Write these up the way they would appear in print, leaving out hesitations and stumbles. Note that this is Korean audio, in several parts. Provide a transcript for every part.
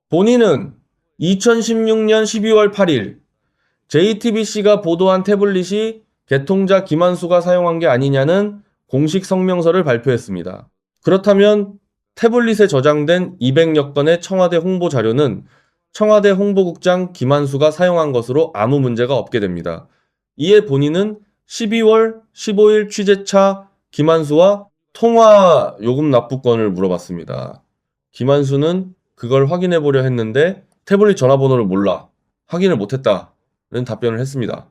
본인은 2016년 12월 8일 JTBC가 보도한 태블릿이 개통자 김한수가 사용한 게 아니냐는 공식 성명서를 발표했습니다. 그렇다면 태블릿에 저장된 200여 건의 청와대 홍보 자료는 청와대 홍보국장 김한수가 사용한 것으로 아무 문제가 없게 됩니다. 이에 본인은 12월 15일 취재차 김한수와 통화 요금 납부권을 물어봤습니다. 김한수는 그걸 확인해 보려 했는데 태블릿 전화번호를 몰라. 확인을 못했다는 답변을 했습니다.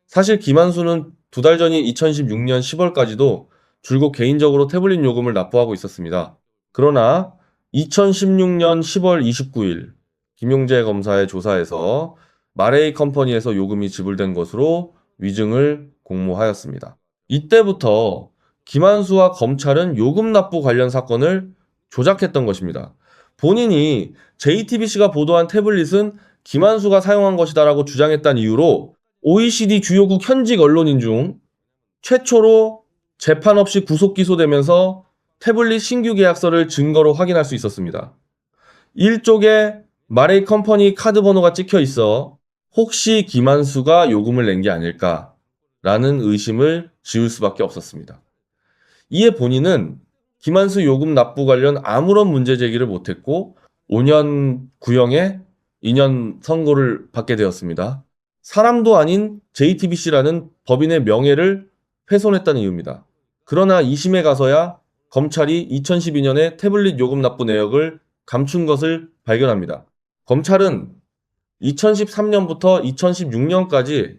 사실 김한수는 2달 전인 2016년 10월까지도 줄곧 개인적으로 태블릿 요금을 납부하고 있었습니다. 그러나 2016년 10월 29일 김용재 검사의 조사에서 마레이 컴퍼니에서 요금이 지불된 것으로 위증을 공모하였습니다. 이때부터 김한수와 검찰은 요금 납부 관련 사건을 조작했던 것입니다. 본인이 JTBC가 보도한 태블릿은 김한수가 사용한 것이다라고 주장했다는 이유로 OECD 주요국 현직 언론인 중 최초로 재판 없이 구속 기소되면서 태블릿 신규 계약서를 증거로 확인할 수 있었습니다. 일쪽에 마레이 컴퍼니 카드 번호가 찍혀 있어 혹시 김한수가 요금을 낸 게 아닐까라는 의심을 지울 수밖에 없었습니다. 이에 본인은 김한수 요금 납부 관련 아무런 문제 제기를 못했고 5년 구형에 2년 선고를 받게 되었습니다. 사람도 아닌 JTBC라는 법인의 명예를 훼손했다는 이유입니다. 그러나 2심에 가서야 검찰이 2012년에 태블릿 요금 납부 내역을 감춘 것을 발견합니다. 검찰은 2013년부터 2016년까지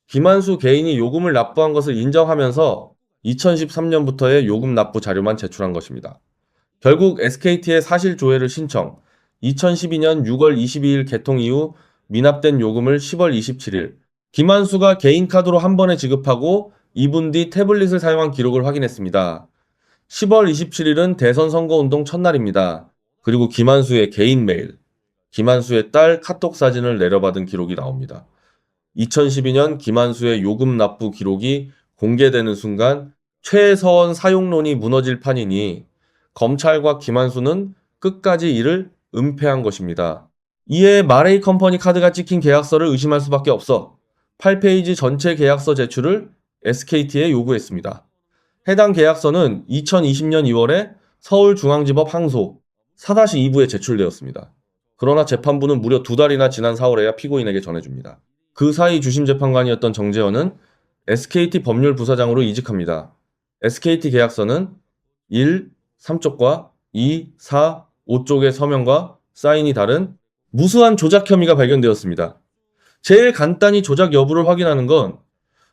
김한수 개인이 요금을 납부한 것을 인정하면서 2013년부터의 요금 납부 자료만 제출한 것입니다. 결국 SKT의 사실조회를 신청, 2012년 6월 22일 개통 이후 미납된 요금을 10월 27일 김한수가 개인 카드로 한 번에 지급하고 2분 뒤 태블릿을 사용한 기록을 확인했습니다. 10월 27일은 대선 선거운동 첫날입니다. 그리고 김한수의 개인 메일, 김한수의 딸 카톡 사진을 내려받은 기록이 나옵니다. 2012년 김한수의 요금 납부 기록이 공개되는 순간 최서원 사용론이 무너질 판이니 검찰과 김한수는 끝까지 이를 은폐한 것입니다. 이에 마레이 컴퍼니 카드가 찍힌 계약서를 의심할 수밖에 없어 8페이지 전체 계약서 제출을 SKT에 요구했습니다. 해당 계약서는 2020년 2월에 서울중앙지법 항소 4-2부에 제출되었습니다. 그러나 재판부는 무려 2달이나 지난 4월에야 피고인에게 전해줍니다. 그 사이 주심재판관이었던 정재현은 SKT 법률부사장으로 이직합니다. SKT 계약서는 1, 3쪽과 2, 4, 5쪽의 서명과 사인이 다른 무수한 조작 혐의가 발견되었습니다. 제일 간단히 조작 여부를 확인하는 건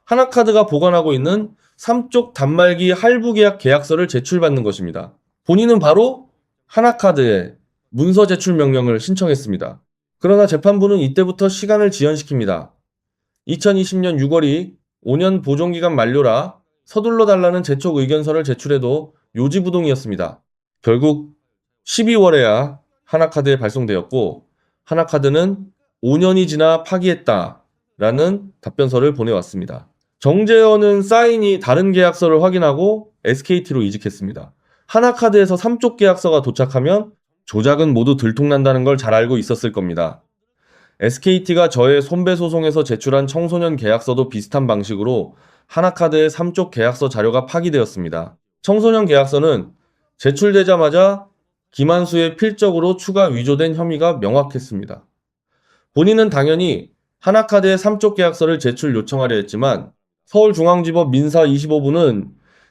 하나카드가 보관하고 있는 3쪽 단말기 할부 계약 계약서를 제출받는 것입니다. 본인은 바로 하나카드에 문서 제출 명령을 신청했습니다. 그러나 재판부는 이때부터 시간을 지연시킵니다. 2020년 6월이 5년 보존기간 만료라 서둘러 달라는 재촉 의견서를 제출해도 요지부동이었습니다. 결국 12월에야 하나카드에 발송되었고 하나카드는 5년이 지나 파기했다라는 답변서를 보내왔습니다. 정재현은 사인이 다른 계약서를 확인하고 SKT로 이직했습니다. 하나카드에서 3쪽 계약서가 도착하면 조작은 모두 들통난다는 걸 잘 알고 있었을 겁니다. SKT가 저의 손배소송에서 제출한 청소년 계약서도 비슷한 방식으로 하나카드의 3쪽 계약서 자료가 파기되었습니다. 청소년 계약서는 제출되자마자 김한수의 필적으로 추가 위조된 혐의가 명확했습니다. 본인은 당연히 하나카드의 3쪽 계약서를 제출 요청하려 했지만 서울중앙지법 민사 25부는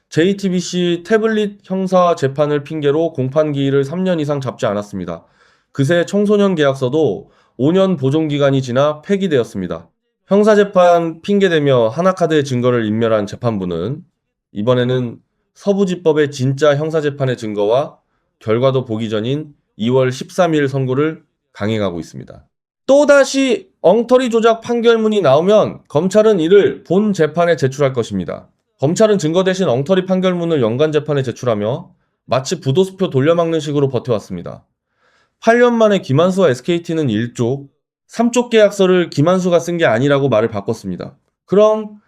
JTBC 태블릿 형사 재판을 핑계로 공판기일을 3년 이상 잡지 않았습니다. 그새 청소년 계약서도 5년 보존기간이 지나 폐기되었습니다. 형사재판 핑계대며 하나카드의 증거를 인멸한 재판부는 이번에는 서부지법의 진짜 형사재판의 증거와 결과도 보기 전인 2월 13일 선고를 강행하고 있습니다. 또다시 엉터리 조작 판결문이 나오면 검찰은 이를 본 재판에 제출할 것입니다. 검찰은 증거 대신 엉터리 판결문을 연관재판에 제출하며 마치 부도수표 돌려막는 식으로 버텨왔습니다. 8년 만에 김한수와 SKT는 1쪽, 3쪽 계약서를 김한수가 쓴 게 아니라고 말을 바꿨습니다. 그럼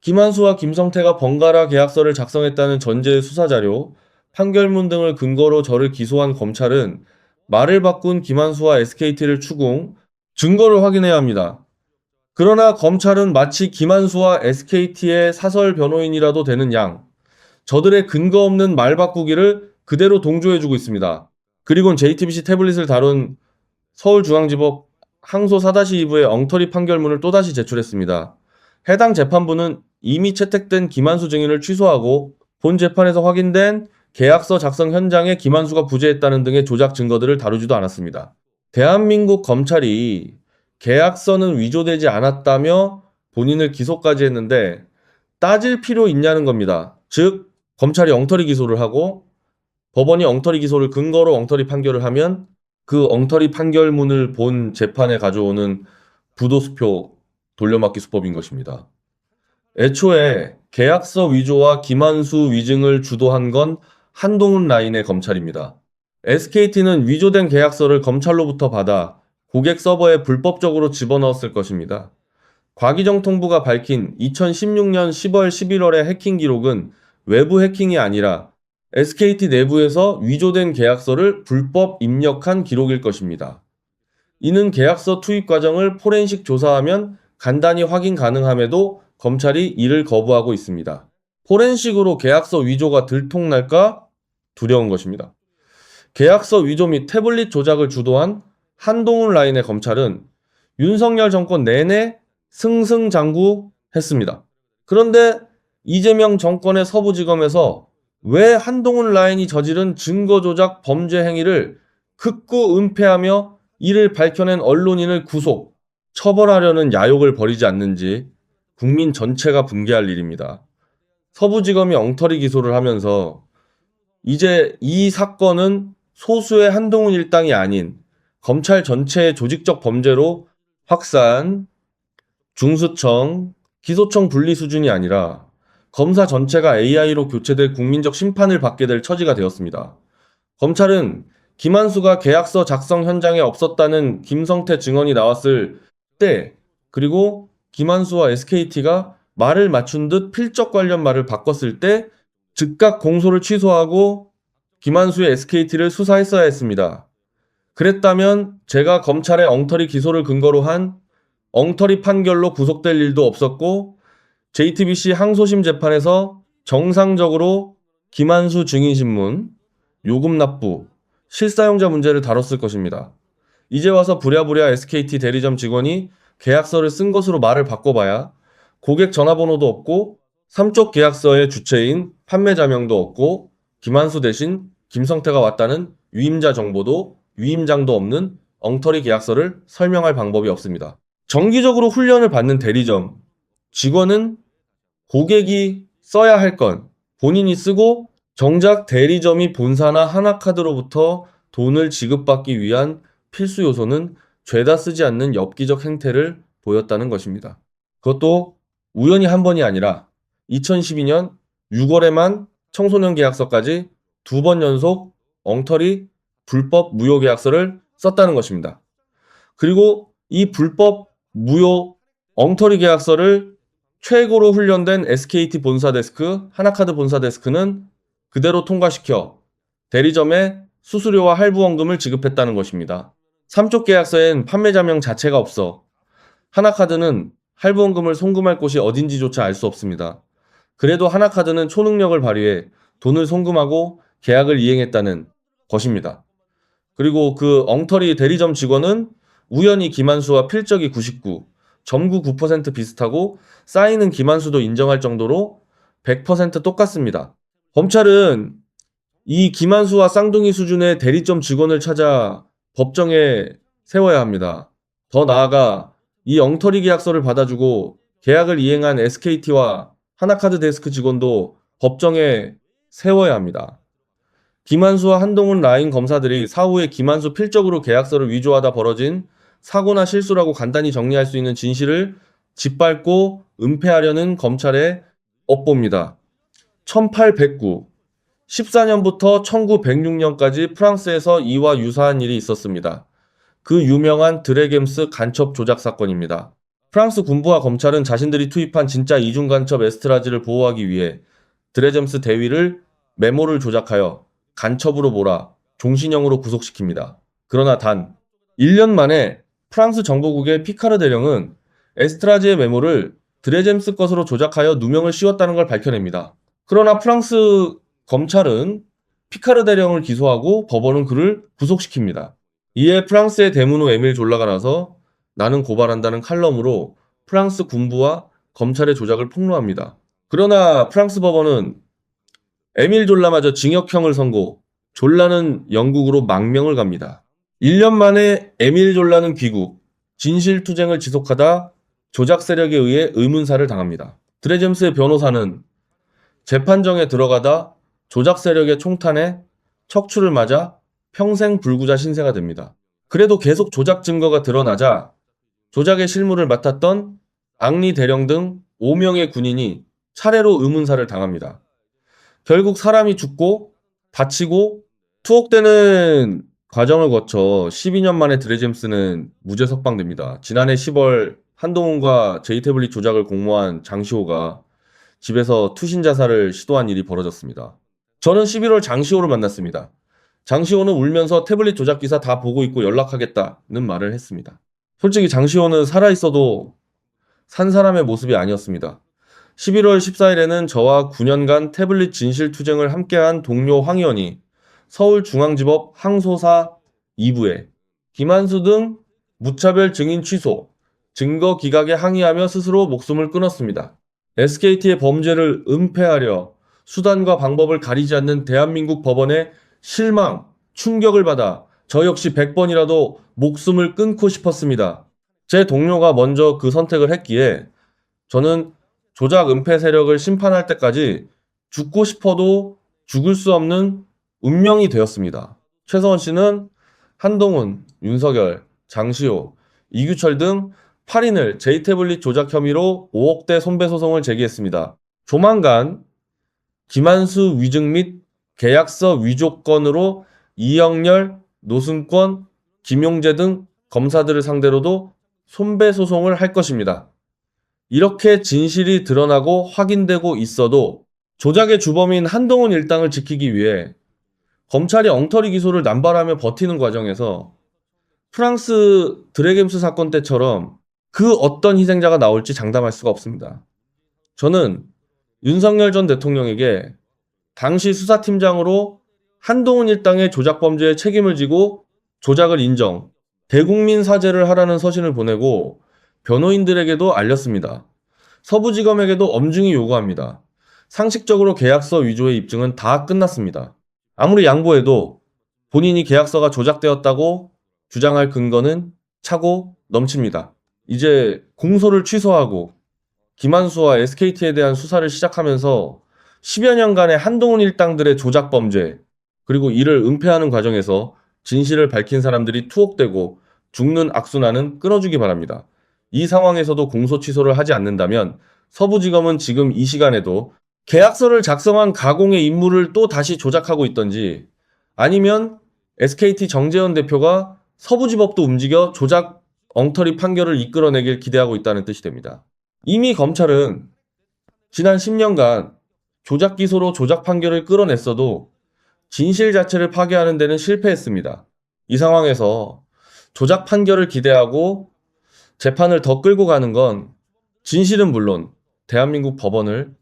김한수와 김성태가 번갈아 계약서를 작성했다는 전제의 수사자료, 판결문 등을 근거로 저를 기소한 검찰은 말을 바꾼 김한수와 SKT를 추궁, 증거를 확인해야 합니다. 그러나 검찰은 마치 김한수와 SKT의 사설 변호인이라도 되는 양, 저들의 근거 없는 말 바꾸기를 그대로 동조해주고 있습니다. 그리고는 JTBC 태블릿을 다룬 서울중앙지법 항소 4-2부의 엉터리 판결문을 또다시 제출했습니다. 해당 재판부는 이미 채택된 김한수 증인을 취소하고 본 재판에서 확인된 계약서 작성 현장에 김한수가 부재했다는 등의 조작 증거들을 다루지도 않았습니다. 대한민국 검찰이 계약서는 위조되지 않았다며 본인을 기소까지 했는데 따질 필요 있냐는 겁니다. 즉, 검찰이 엉터리 기소를 하고 법원이 엉터리 기소를 근거로 엉터리 판결을 하면 그 엉터리 판결문을 본 재판에 가져오는 부도수표 돌려막기 수법인 것입니다. 애초에 계약서 위조와 김한수 위증을 주도한 건 한동훈 라인의 검찰입니다. SKT는 위조된 계약서를 검찰로부터 받아 고객 서버에 불법적으로 집어넣었을 것입니다. 과기정 통부가 밝힌 2016년 10월 11월의 해킹 기록은 외부 해킹이 아니라 SKT 내부에서 위조된 계약서를 불법 입력한 기록일 것입니다. 이는 계약서 투입 과정을 포렌식 조사하면 간단히 확인 가능함에도 검찰이 이를 거부하고 있습니다. 포렌식으로 계약서 위조가 들통날까 두려운 것입니다. 계약서 위조 및 태블릿 조작을 주도한 한동훈 라인의 검찰은 윤석열 정권 내내 승승장구했습니다. 그런데 이재명 정권의 서부지검에서 왜 한동훈 라인이 저지른 증거조작 범죄 행위를 극구 은폐하며 이를 밝혀낸 언론인을 구속, 처벌하려는 야욕을 버리지 않는지 국민 전체가 분개할 일입니다. 서부지검이 엉터리 기소를 하면서 이제 이 사건은 소수의 한동훈 일당이 아닌 검찰 전체의 조직적 범죄로 확산, 중수청, 기소청 분리 수준이 아니라 검사 전체가 AI로 교체될 국민적 심판을 받게 될 처지가 되었습니다. 검찰은 김한수가 계약서 작성 현장에 없었다는 김성태 증언이 나왔을 때, 그리고 김한수와 SKT가 말을 맞춘 듯 필적 관련 말을 바꿨을 때 즉각 공소를 취소하고 김한수의 SKT를 수사했어야 했습니다. 그랬다면 제가 검찰의 엉터리 기소를 근거로 한 엉터리 판결로 구속될 일도 없었고 JTBC 항소심 재판에서 정상적으로 김한수 증인신문, 요금 납부, 실사용자 문제를 다뤘을 것입니다. 이제 와서 부랴부랴 SKT 대리점 직원이 계약서를 쓴 것으로 말을 바꿔봐야 고객 전화번호도 없고 삼쪽 계약서의 주체인 판매자명도 없고 김한수 대신 김성태가 왔다는 위임자 정보도 위임장도 없는 엉터리 계약서를 설명할 방법이 없습니다. 정기적으로 훈련을 받는 대리점 직원은 고객이 써야 할 건 본인이 쓰고 정작 대리점이 본사나 하나카드로부터 돈을 지급받기 위한 필수 요소는 죄다 쓰지 않는 엽기적 행태를 보였다는 것입니다. 그것도 우연히 한 번이 아니라 2012년 6월에만 청소년 계약서까지 2번 연속 엉터리 불법 무효 계약서를 썼다는 것입니다. 그리고 이 불법 무효 엉터리 계약서를 최고로 훈련된 SKT 본사 데스크, 하나카드 본사 데스크는 그대로 통과시켜 대리점에 수수료와 할부원금을 지급했다는 것입니다. 삼쪽 계약서엔 판매자명 자체가 없어 하나카드는 할부원금을 송금할 곳이 어딘지조차 알 수 없습니다. 그래도 하나카드는 초능력을 발휘해 돈을 송금하고 계약을 이행했다는 것입니다. 그리고 그 엉터리 대리점 직원은 우연히 김한수와 필적이 99, 점구 9% 비슷하고 사인은 김한수도 인정할 정도로 100% 똑같습니다. 검찰은 이 김한수와 쌍둥이 수준의 대리점 직원을 찾아 법정에 세워야 합니다. 더 나아가 이 엉터리 계약서를 받아주고 계약을 이행한 SKT와 하나카드 데스크 직원도 법정에 세워야 합니다. 김한수와 한동훈 라인 검사들이 사후에 김한수 필적으로 계약서를 위조하다 벌어진 사고나 실수라고 간단히 정리할 수 있는 진실을 짓밟고 은폐하려는 검찰의 업보입니다. 1809, 14년부터 1906년까지 프랑스에서 이와 유사한 일이 있었습니다. 그 유명한 드레겜스 간첩 조작 사건입니다. 프랑스 군부와 검찰은 자신들이 투입한 진짜 이중 간첩 에스트라지를 보호하기 위해 드레잼스 대위를 메모를 조작하여 간첩으로 몰아 종신형으로 구속시킵니다. 그러나 단 1년 만에 프랑스 정보국의 피카르 대령은 에스트라즈의 메모를 드레젬스 것으로 조작하여 누명을 씌웠다는 걸 밝혀냅니다. 그러나 프랑스 검찰은 피카르 대령을 기소하고 법원은 그를 구속시킵니다. 이에 프랑스의 대문호 에밀 졸라가 나서 나는 고발한다는 칼럼으로 프랑스 군부와 검찰의 조작을 폭로합니다. 그러나 프랑스 법원은 에밀 졸라마저 징역형을 선고, 졸라는 영국으로 망명을 갑니다. 1년 만에 에밀 졸라는 귀국, 진실투쟁을 지속하다 조작 세력에 의해 의문사를 당합니다. 드레젬스의 변호사는 재판정에 들어가다 조작 세력의 총탄에 척추를 맞아 평생 불구자 신세가 됩니다. 그래도 계속 조작 증거가 드러나자 조작의 실무를 맡았던 앙리 대령 등 5명의 군인이 차례로 의문사를 당합니다. 결국 사람이 죽고 다치고 투옥되는 과정을 거쳐 12년 만에 드레젬스는 무죄 석방됩니다. 지난해 10월 한동훈과 제이태블릿 조작을 공모한 장시호가 집에서 투신 자살을 시도한 일이 벌어졌습니다. 저는 11월 장시호를 만났습니다. 장시호는 울면서 태블릿 조작 기사 다 보고 있고 연락하겠다는 말을 했습니다. 솔직히 장시호는 살아있어도 산 사람의 모습이 아니었습니다. 11월 14일에는 저와 9년간 태블릿 진실투쟁을 함께한 동료 황 의원이 서울중앙지법 항소사 2부에 김한수 등 무차별 증인 취소, 증거 기각에 항의하며 스스로 목숨을 끊었습니다. SKT의 범죄를 은폐하려 수단과 방법을 가리지 않는 대한민국 법원의 실망, 충격을 받아 저 역시 100번이라도 목숨을 끊고 싶었습니다. 제 동료가 먼저 그 선택을 했기에 저는 조작 은폐 세력을 심판할 때까지 죽고 싶어도 죽을 수 없는 운명이 되었습니다. 최서원 씨는 한동훈, 윤석열, 장시호, 이규철 등 8인을 제이태블릿 조작 혐의로 5억대 손배소송을 제기했습니다. 조만간 김한수 위증 및 계약서 위조 건으로 이영렬, 노승권, 김용재 등 검사들을 상대로도 손배소송을 할 것입니다. 이렇게 진실이 드러나고 확인되고 있어도 조작의 주범인 한동훈 일당을 지키기 위해 검찰이 엉터리 기소를 남발하며 버티는 과정에서 프랑스 드레젬스 사건 때처럼 그 어떤 희생자가 나올지 장담할 수가 없습니다. 저는 윤석열 전 대통령에게 당시 수사팀장으로 한동훈 일당의 조작 범죄에 책임을 지고 조작을 인정, 대국민 사죄를 하라는 서신을 보내고 변호인들에게도 알렸습니다. 서부지검에게도 엄중히 요구합니다. 상식적으로 계약서 위조의 입증은 다 끝났습니다. 아무리 양보해도 본인이 계약서가 조작되었다고 주장할 근거는 차고 넘칩니다. 이제 공소를 취소하고 김한수와 SKT에 대한 수사를 시작하면서 10여 년간의 한동훈 일당들의 조작 범죄, 그리고 이를 은폐하는 과정에서 진실을 밝힌 사람들이 투옥되고 죽는 악순환은 끊어주기 바랍니다. 이 상황에서도 공소 취소를 하지 않는다면 서부지검은 지금 이 시간에도 계약서를 작성한 가공의 인물을 또 다시 조작하고 있던지, 아니면 SKT 정재현 대표가 서부지법도 움직여 조작 엉터리 판결을 이끌어내길 기대하고 있다는 뜻이 됩니다. 이미 검찰은 지난 10년간 조작 기소로 조작 판결을 끌어냈어도 진실 자체를 파괴하는 데는 실패했습니다. 이 상황에서 조작 판결을 기대하고 재판을 더 끌고 가는 건 진실은 물론 대한민국 법원을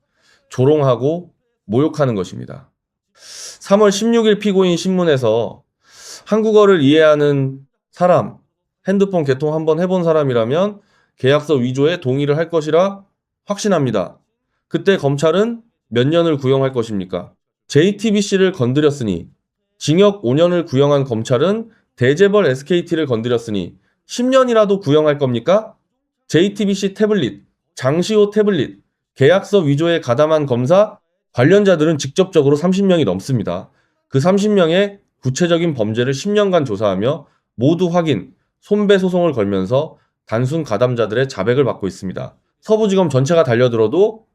조롱하고 모욕하는 것입니다. 3월 16일 피고인 신문에서 한국어를 이해하는 사람, 핸드폰 개통 한번 해본 사람이라면 계약서 위조에 동의를 할 것이라 확신합니다. 그때 검찰은 몇 년을 구형할 것입니까? JTBC를 건드렸으니, 징역 5년을 구형한 검찰은 대재벌 SKT를 건드렸으니 10년이라도 구형할 겁니까? JTBC 태블릿, 장시호 태블릿, 계약서 위조에 가담한 검사, 관련자들은 직접적으로 30명이 넘습니다. 그 30명의 구체적인 범죄를 10년간 조사하며 모두 확인, 손배소송을 걸면서 단순 가담자들의 자백을 받고 있습니다. 서부지검 전체가 달려들어도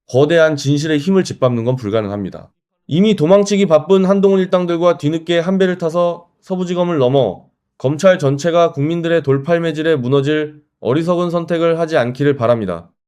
거대한 진실의 힘을 짓밟는 건 불가능합니다. 이미 도망치기 바쁜 한동훈 일당들과 뒤늦게 한 배를 타서 서부지검을 넘어 검찰 전체가 국민들의 돌팔매질에 무너질 어리석은 선택을 하지 않기를 바랍니다.